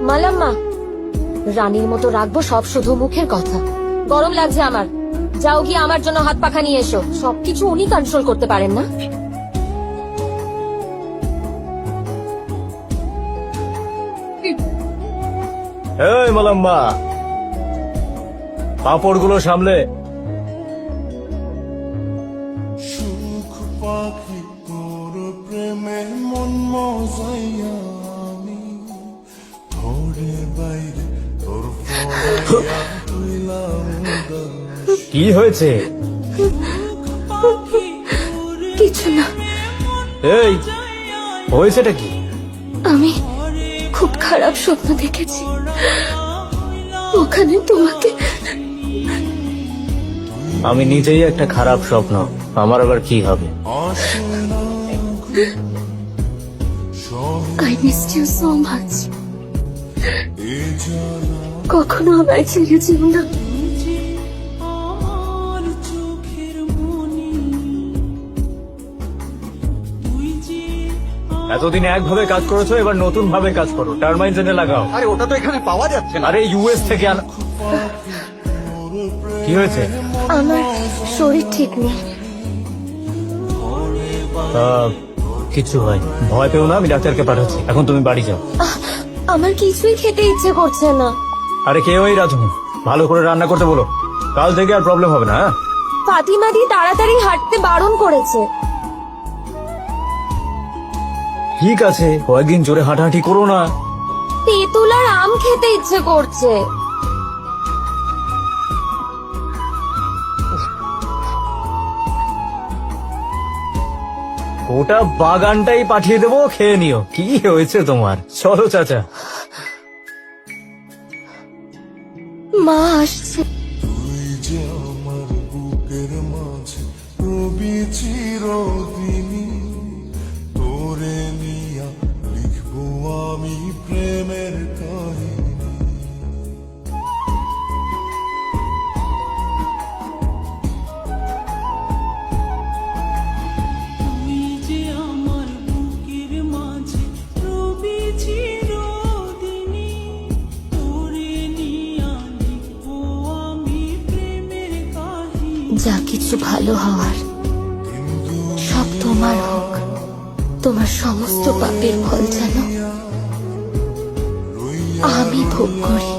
মালাম্মা, রানীর মতো রাখবো সব শুধু মুখের কথা। গরম লাগছে আমার, যাও গিয়ে আমার জন্য হাত পাখা নিয়ে এসো। সবকিছু উনি কন্ট্রোল করতে পারেন না? এই মালাম্মা, পাপড়গুলো সামলে। সুখ পাখি তোর প্রেমে মন মজাইয়া আমি ঘরে বাইরে তোর ফলাইয়া তুইলাম উদাস। কি হয়েছে? কিছু না। এই হয়েছেটা কি? আমি খুব খারাপ স্বপ্ন দেখেছি, ওখানে তোমাকে। আমি নিজেই একটা খারাপ স্বপ্ন, আমার আবার কি হবে? I missed you so much. কখনো আমায় ছেড়ে যেও না। এতদিন একভাবে কাজ করেছো, এবার নতুন ভাবে কাজ করো, টারমাইন জেনে লাগাও। আরে ওটা তো এখানে পাওয়া যাচ্ছে না। আরে ইউএস থেকে আনা। কি হয়েছে? আমার শরীর ঠিক নেই। কিছু হয়, ভয় পেও না, আমি ডাক্তারকে পাঠাচ্ছি। এখন তুমি বাড়ি যাও। আমার কিছুই খেতে ইচ্ছে করছে না। আরে কে ওই রাজু? ভালো করে রান্না করতে বলো, কাল থেকে আর প্রবলেম হবে না। হ্যাঁ, ফাতিমা দি তাড়াতাড়ি হাঁটতে বারণ করেছে। ঠিক আছে, কয়েকদিন জোরে হাঁটাহাঁটি করো না। তেঁতুল আর আম খেতে ইচ্ছে করছে। ওটা বাগানটাই পাঠিয়ে দেবো, খেয়ে নিও। কি হয়েছে তোমার? চলো চাচা। মা আসছে। তুই যে আমার বুকের মাঝে রবি চিরদিনী, তোরে নিয়া লিখবো আমি প্রেমের কাহিনী। তুই যে আমার বুকের মাঝে রবি চিরদিনী, তোরে নিয়া লিখবো আমি প্রেমের কাহিনী। যা কিছু ভালো হওয়ার সব তোমার হোক। তোমার সমস্ত পাপের ফল যেন আমি ভোগ করি।